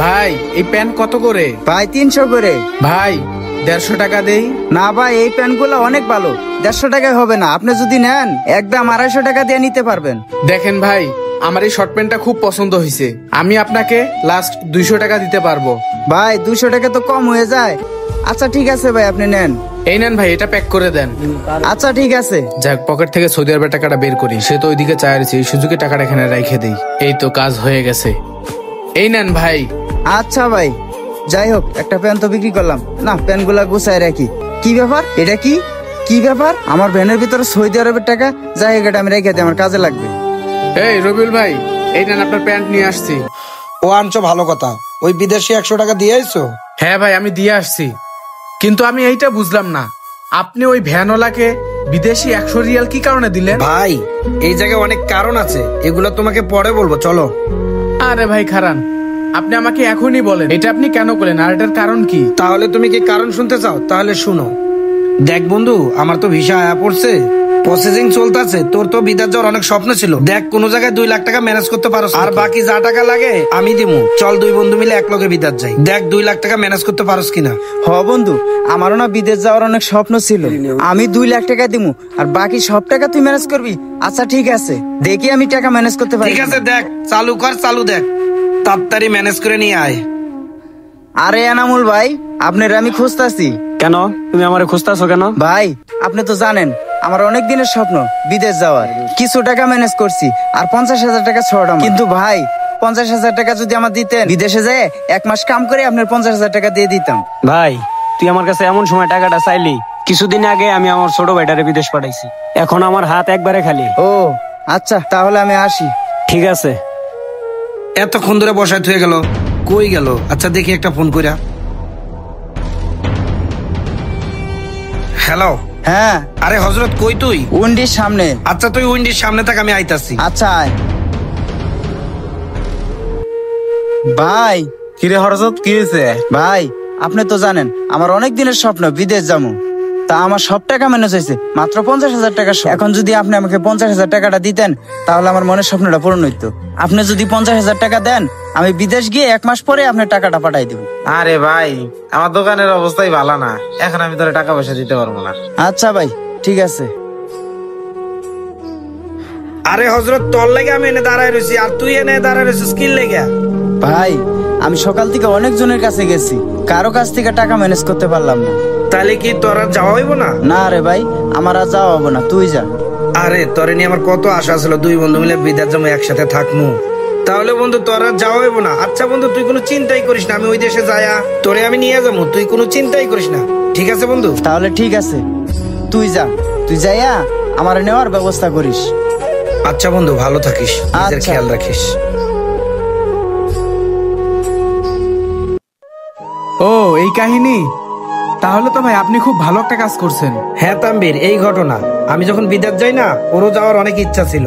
ভাই এই প্যান্ট কত করে? ভাই 300 করে। ভাই 150 টাকা দেই। না ভাই, এই প্যান্টগুলো অনেক ভালো, 150 টাকায় হবে না। আপনি যদি নেন একদম 250 টাকা দিয়ে নিতে পারবেন। দেখেন ভাই, আমার এই শর্ট প্যান্টটা খুব পছন্দ হয়েছে, আমি আপনাকে লাস্ট 200 টাকা দিতে পারবো। ভাই 200 টাকা তো কম হয়ে যায়। আচ্ছা ঠিক আছে ভাই, আপনি নেন। এই নেন ভাই, এটা প্যাক করে দেন। আচ্ছা ঠিক আছে। যাক, পকেট থেকে সৌদি আরবের টাকাটা বের করি, সে তো ওইদিকে চাইছে, এই সুযোগে টাকাটা এখানে রেখে দেই। এই তো কাজ হয়ে গেছে। এই নেন ভাই। আচ্ছা ভাই, যাই হোক একটা প্যান্ট তো বিক্রি করলাম। না, প্যান্টগুলা গুছায় রাখি। কি ব্যাপার, এটা কি কি ব্যাপার? আমার ভ্যানের ভিতরে সৌদি আরবের টাকা, যাই হোক এটা আমি রেখে দিই, আমার কাজে লাগবে। এই রবিউল ভাই, এই নেন আপনার প্যান্ট নিয়ে আসছি। ও আনছো, ভালো কথা। ওই বিদেশি 100 টাকা দিয়ে আইছো? হ্যাঁ ভাই, আমি দিয়ে আসছি, কিন্তু আমি এইটা বুঝলাম না, আপনি ওই ভ্যানওয়ালাকে বিদেশি 100 রিয়াল কি কারণে দিলেন? ভাই এই জায়গায় অনেক কারণ আছে, এগুলো তোমাকে পরে বলবো, চলো। আরে ভাই খারান, আপনি আমাকে এখনই বলেন এটা আপনি কেন করলেন, আর এটার কারণ কি? তাহলে তুমি কি কারণ শুনতে চাও? তাহলে শুনো। দেখ বন্ধু, আমার তো ভিসা আয়া পড়ছে, প্রসেসিং চলতেছে। তোর তো বিদেশ যাওয়ার অনেক স্বপ্ন ছিল। দেখ কোন জায়গায় 2 লাখ টাকা ম্যানেজ করতে পারো, আর বাকি যা টাকা লাগে আমি দিমু। চল 2 বন্ধু মিলে এক লগে বিদেশ যাই। দেখ 2 লাখ টাকা ম্যানেজ করতে পারোস কিনা। হ বন্ধু, আমারও না বিদেশ যাওয়ার অনেক স্বপ্ন ছিল। আমি 2 লাখ টাকা দিমু, আর বাকি সব টাকা তুই ম্যানেজ করবি। আচ্ছা ঠিক আছে, দেখি আমি টাকা ম্যানেজ করতে পারি। ঠিক আছে, দেখ চালু কর, চালু দেখ, তাড়াতাড়ি ম্যানেজ করে নিয়ে আয়। আরে এনামুল ভাই, আপনার আমি খুঁজতাছি। কেন তুমি আমারে খুঁজতাছো কেন? ভাই আপনি তো জানেন আমার অনেক দিনের স্বপ্ন বিদেশ যাওয়ার। কিছু টাকা ম্যানেজ করছি, আর 50,000 টাকা শর্ট আমার। কিন্তু ভাই 50,000 টাকা যদি আমার দিতেন, বিদেশে যেয়ে 1 মাস কাম করে আপনার 50,000 টাকা দিয়ে দিতাম। ভাই তুই আমার কাছে এমন সময় টাকাটা চাইলি, কিছুদিন আগে আমি আমার ছোট ভাইটারে বিদেশ পাঠাইছি, এখন আমার হাত একবারে খালি। ও আচ্ছা, তাহলে আমি আসি। ঠিক আছে। এতক্ষণ ধরে বসায় থুয়ে গেল, কই গেল? আচ্ছা দেখি একটা ফোন কইরা। হ্যালো। হ্যাঁ। আরে হযরত, কই তুই? উন্ডির সামনে। আচ্ছা তুই উইন্ডির সামনে থাক, আমি আইতাছি। আচ্ছা আয়। ভাই কিরে হরজত, কি হয়েছে? ভাই আপনি তো জানেন আমার অনেক দিনের স্বপ্ন বিদেশ যাবো, তা আমার সব টাকা ম্যানেজ হয়েছে, মাত্র 50,000 টাকা। এখন যদি আপনি আমাকে 50,000 টাকাটা দিতেন, তাহলে আমার মনের স্বপ্নটা পূরণ হইতো। আপনি যদি 50,000 টাকা দেন, আমি বিদেশ গিয়ে 1 মাস পরে আপনার টাকাটা পাঠাই দেবো। আরে ভাই, আমার দোকানের অবস্থাই ভালো না, এখন আমি তোরে টাকা পয়সা দিতে পারবো না। আচ্ছা ভাই ঠিক আছে। আরে হযরত, তোর লাগে আমি এনে দাঁড়ায় রইছি, আর তুই এনে দাঁড়ায় রইছিস কি লেগে? ভাই আমি সকাল থেকে অনেক জনের কাছে গেছি, কারো কাছ থেকে টাকা ম্যানেজ করতে পারলাম না। তাহলে কি তোর আর যাওয়া হইব না? না রে ভাই, আমার আর যাওয়া হবো না, তুই যা। আরে তোরে নিয়ে আমার কত আশা ছিল, 2 বন্ধু মিলে বিদেশ যাবো, একসাথে থাকবো। তাহলে বন্ধু তোর আর যাওয়া হইব না। আচ্ছা বন্ধু, তুই কোনো চিন্তাই করিস না, আমি ওই দেশে যায়া তোরে আমি নিয়ে যাবো, তুই কোনো চিন্তাই করিস না। ঠিক আছে বন্ধু? তাহলে ঠিক আছে, তুই যা, তুই যাইয়া আমার নেওয়ার ব্যবস্থা করিস। আচ্ছা বন্ধু, ভালো থাকিস, নিজের আচ্ছা। খেয়াল রাখিস। ও এই কাহিনী, তাহলে তো ভাই আপনি খুব ভালো একটা কাজ করছেন। হ্যাঁ তানভীর, এই ঘটনা। আমি যখন বিদেশ যাই না, ওরও যাওয়ার অনেক ইচ্ছা ছিল,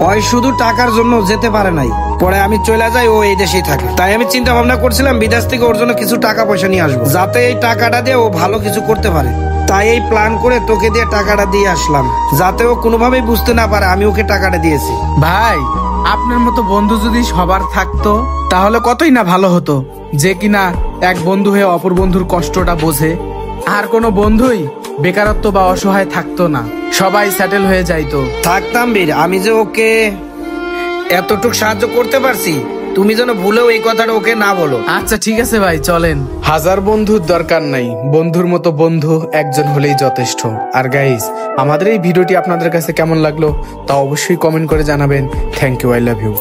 ওই শুধু টাকার জন্য যেতে পারে নাই। পরে আমি চলে যাই, ও এই দেশেই থাকে। তাই আমি চিন্তা ভাবনা করছিলাম বিদেশ থেকে ওর জন্য কিছু টাকা পয়সা নিয়ে আসবো, যাতে এই টাকাটা দিয়ে ও ভালো কিছু করতে পারে। তাই এই প্ল্যান করে তোকে দিয়ে টাকাটা দিয়ে আসলাম, যাতে ও কোনোভাবেই বুঝতে না পারে আমি ওকে টাকাটা দিয়েছি। ভাই আপনার মতো বন্ধু যদি সবার থাকতো, তাহলে কতই না ভালো হতো, যে কিনা এক বন্ধু হয়ে অপর বন্ধুর কষ্টটা বোঝে। আর কোনো বন্ধুই বেকারত্ব বা অসহায় থাকতো না, সবাই সেটেল হয়ে যাইতো। থাকতাম বীর, আমি যে ওকে এতটুকু সাহায্য করতে পারছি, তুমি যেন ভুলেও এই কথাটা ওকে না বলো। আচ্ছা ঠিক আছে ভাই, চলেন। হাজার বন্ধুর দরকার নাই, বন্ধুর মতো বন্ধু একজন হলেই যথেষ্ট। আর গাইস, আমাদের এই ভিডিওটি আপনাদের কাছে কেমন লাগলো তা অবশ্যই কমেন্ট করে জানাবেন। Thank you, I love you.